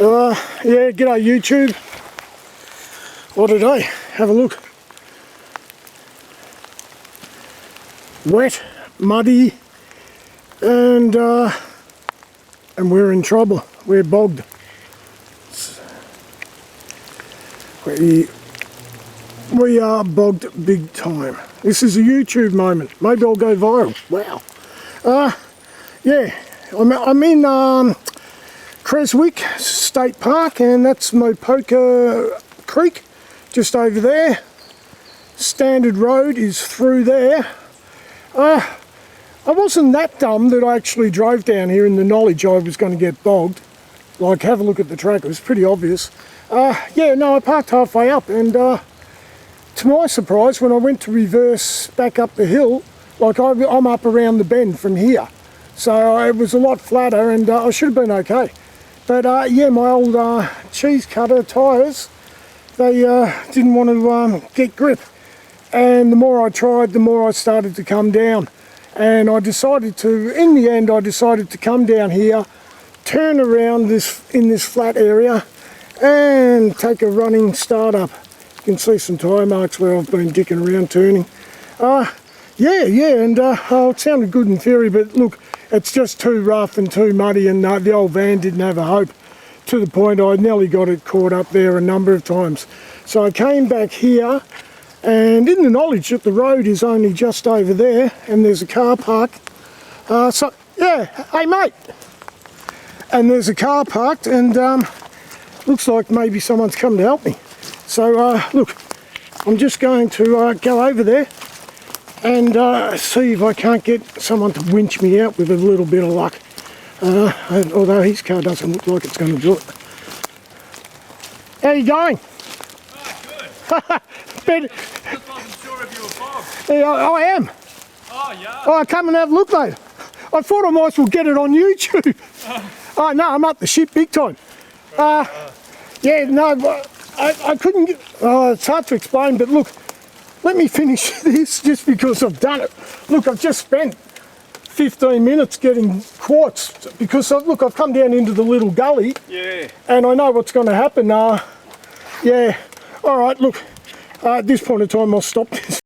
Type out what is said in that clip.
Yeah, g'day YouTube. What today? Have a look. Wet, muddy, and we're in trouble. We're bogged. We are bogged big time. This is a YouTube moment. Maybe I'll go viral. Wow. Yeah, I'm in Creswick State Park, and that's Mopoka Creek just over there. Standard road is through there. I wasn't that dumb that I actually drove down here in the knowledge I was going to get bogged. Like, have a look at the track, it was pretty obvious. Yeah, no, I parked halfway up, and to my surprise, when I went to reverse back up the hill, like I'm up around the bend from here. So it was a lot flatter, and I should have been okay. But yeah, my old cheese cutter tyres, they didn't want to get grip. And the more I tried, the more I started to come down. And I decided to, in the end, I decided to come down here, turn around in this flat area, and take a running start up. You can see some tyre marks where I've been dicking around turning. Yeah, and it sounded good in theory, but look, it's just too rough and too muddy, and the old van didn't have a hope, to the point I nearly got it caught up there a number of times. So I came back here, and in the knowledge that the road is only just over there, and there's a car park. So, yeah, hey mate. And there's a car parked, and looks like maybe someone's come to help me. So, look, I'm just going to go over there and see if I can't get someone to winch me out with a little bit of luck. Although his car doesn't look like it's going to do it. How you going? Oh, good. Just wasn't sure if you were bogged. Yeah, I am. Oh, yeah. Oh, come and have a look, mate. I thought I might as well get it on YouTube. Oh, no, I'm up the shit big time. Yeah, no, I couldn't get... Oh, it's hard to explain, but look, let me finish this just because I've done it. Look, I've just spent 15 minutes getting quartz because, look, I've come down into the little gully. Yeah. And I know what's going to happen. Yeah. All right, look, at this point in time, I'll stop this.